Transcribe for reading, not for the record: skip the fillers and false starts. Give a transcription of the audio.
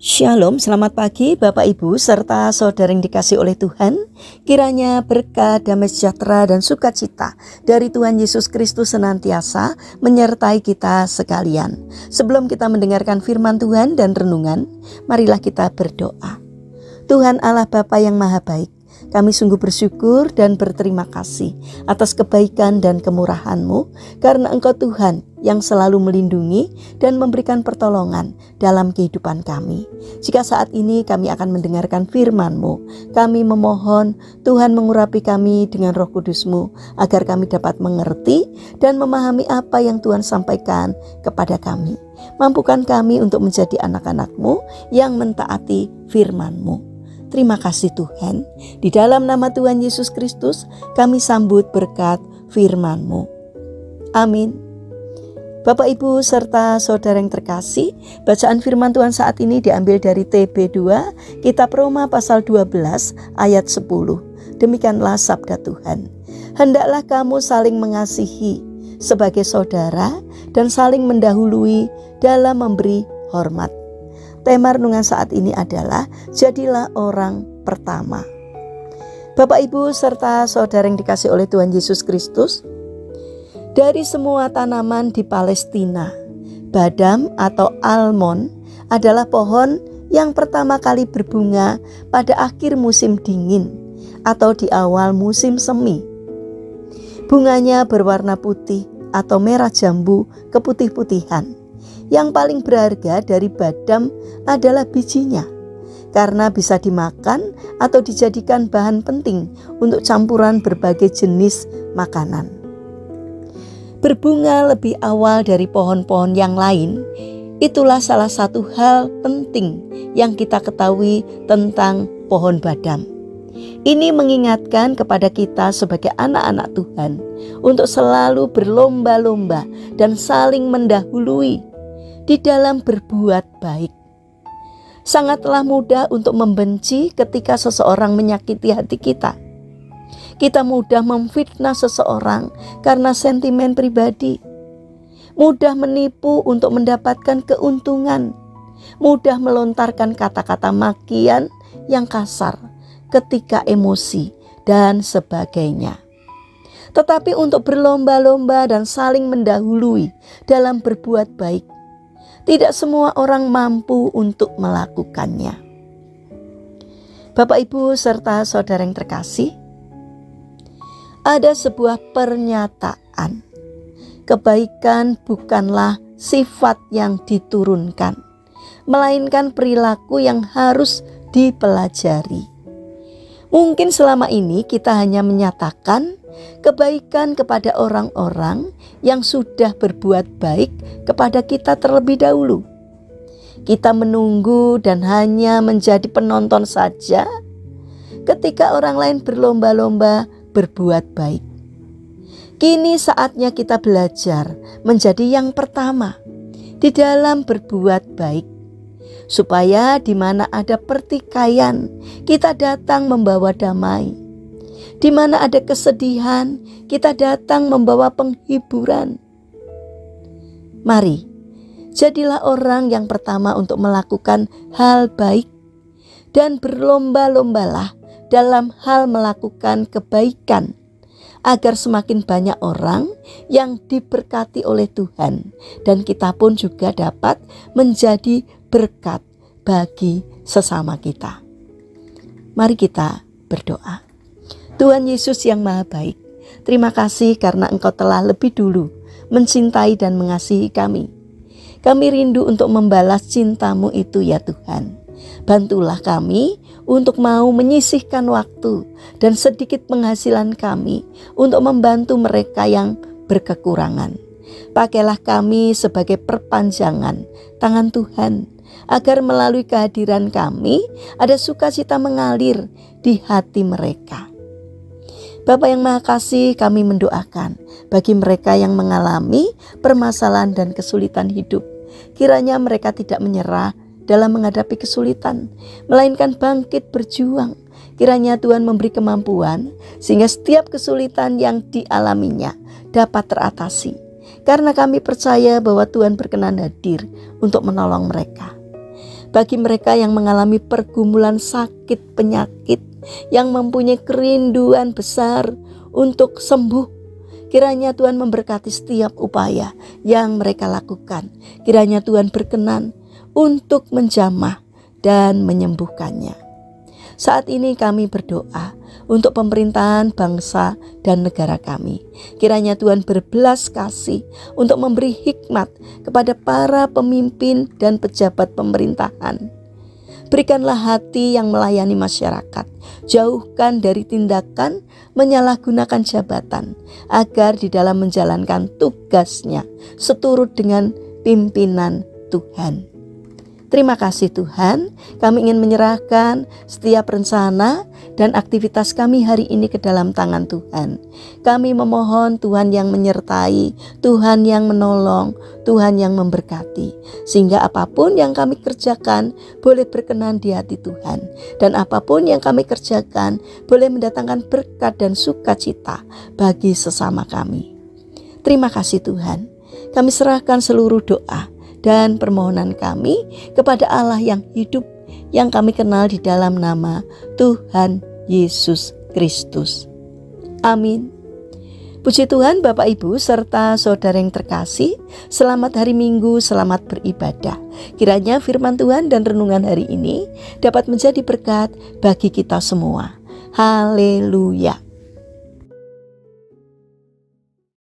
Shalom, selamat pagi Bapak Ibu serta saudara yang dikasihi oleh Tuhan. Kiranya berkat, damai sejahtera dan sukacita dari Tuhan Yesus Kristus senantiasa menyertai kita sekalian. Sebelum kita mendengarkan firman Tuhan dan renungan, marilah kita berdoa. Tuhan Allah Bapa yang Maha Baik, kami sungguh bersyukur dan berterima kasih atas kebaikan dan kemurahan-Mu, karena Engkau Tuhan yang selalu melindungi dan memberikan pertolongan dalam kehidupan kami. Jika saat ini kami akan mendengarkan firman-Mu, kami memohon Tuhan mengurapi kami dengan Roh Kudus-Mu, agar kami dapat mengerti dan memahami apa yang Tuhan sampaikan kepada kami. Mampukan kami untuk menjadi anak-anak-Mu yang mentaati firman-Mu. Terima kasih Tuhan. Di dalam nama Tuhan Yesus Kristus kami sambut berkat firman-Mu. Amin. Bapak Ibu serta saudara yang terkasih, bacaan firman Tuhan saat ini diambil dari TB2, Kitab Roma pasal 12 ayat 10. Demikianlah sabda Tuhan. Hendaklah kamu saling mengasihi sebagai saudara dan saling mendahului dalam memberi hormat. Tema renungan saat ini adalah jadilah orang pertama. Bapak Ibu serta saudara yang dikasihi oleh Tuhan Yesus Kristus, dari semua tanaman di Palestina, badam atau almond adalah pohon yang pertama kali berbunga pada akhir musim dingin atau di awal musim semi. Bunganya berwarna putih atau merah jambu keputih-putihan. Yang paling berharga dari badam adalah bijinya, karena bisa dimakan atau dijadikan bahan penting untuk campuran berbagai jenis makanan. Berbunga lebih awal dari pohon-pohon yang lain, itulah salah satu hal penting yang kita ketahui tentang pohon badam. Ini mengingatkan kepada kita sebagai anak-anak Tuhan untuk selalu berlomba-lomba dan saling mendahului di dalam berbuat baik. Sangatlah mudah untuk membenci ketika seseorang menyakiti hati kita. Kita mudah memfitnah seseorang karena sentimen pribadi. Mudah menipu untuk mendapatkan keuntungan. Mudah melontarkan kata-kata makian yang kasar ketika emosi dan sebagainya. Tetapi untuk berlomba-lomba dan saling mendahului dalam berbuat baik, tidak semua orang mampu untuk melakukannya. Bapak Ibu serta saudara yang terkasih, ada sebuah pernyataan. Kebaikan bukanlah sifat yang diturunkan, melainkan perilaku yang harus dipelajari. Mungkin selama ini kita hanya menyatakan kebaikan kepada orang-orang yang sudah berbuat baik kepada kita terlebih dahulu. Kita menunggu dan hanya menjadi penonton saja ketika orang lain berlomba-lomba berbuat baik. Kini saatnya kita belajar menjadi yang pertama di dalam berbuat baik, supaya di mana ada pertikaian, kita datang membawa damai. Di mana ada kesedihan, kita datang membawa penghiburan. Mari, jadilah orang yang pertama untuk melakukan hal baik dan berlomba-lombalah dalam hal melakukan kebaikan, agar semakin banyak orang yang diberkati oleh Tuhan, dan kita pun juga dapat menjadi berkat bagi sesama kita. Mari kita berdoa. Tuhan Yesus yang Maha Baik, terima kasih karena Engkau telah lebih dulu mencintai dan mengasihi kami. Kami rindu untuk membalas cinta-Mu itu ya Tuhan. Bantulah kami untuk mau menyisihkan waktu dan sedikit penghasilan kami untuk membantu mereka yang berkekurangan. Pakailah kami sebagai perpanjangan tangan Tuhan, agar melalui kehadiran kami ada sukacita mengalir di hati mereka. Bapa yang Maha Kasih, kami mendoakan bagi mereka yang mengalami permasalahan dan kesulitan hidup. Kiranya mereka tidak menyerah dalam menghadapi kesulitan, melainkan bangkit berjuang. Kiranya Tuhan memberi kemampuan sehingga setiap kesulitan yang dialaminya dapat teratasi. Karena kami percaya bahwa Tuhan berkenan hadir untuk menolong mereka. bagi mereka yang mengalami pergumulan sakit penyakit, yang mempunyai kerinduan besar untuk sembuh. Kiranya Tuhan memberkati setiap upaya yang mereka lakukan. Kiranya Tuhan berkenan untuk menjamah dan menyembuhkannya. Saat ini kami berdoa untuk pemerintahan bangsa dan negara kami. Kiranya Tuhan berbelas kasih untuk memberi hikmat kepada para pemimpin dan pejabat pemerintahan. Berikanlah hati yang melayani masyarakat. Jauhkan dari tindakan menyalahgunakan jabatan, agar di dalam menjalankan tugasnya seturut dengan pimpinan Tuhan. Terima kasih Tuhan, kami ingin menyerahkan setiap rencana dan aktivitas kami hari ini ke dalam tangan Tuhan. Kami memohon Tuhan yang menyertai, Tuhan yang menolong, Tuhan yang memberkati. Sehingga apapun yang kami kerjakan boleh berkenan di hati Tuhan. Dan apapun yang kami kerjakan boleh mendatangkan berkat dan sukacita bagi sesama kami. Terima kasih Tuhan, kami serahkan seluruh doa dan permohonan kami kepada Allah yang hidup, yang kami kenal di dalam nama Tuhan Yesus Kristus. Amin. Puji Tuhan, Bapak Ibu serta saudara yang terkasih, selamat hari Minggu, selamat beribadah. Kiranya firman Tuhan dan renungan hari ini dapat menjadi berkat bagi kita semua. Haleluya.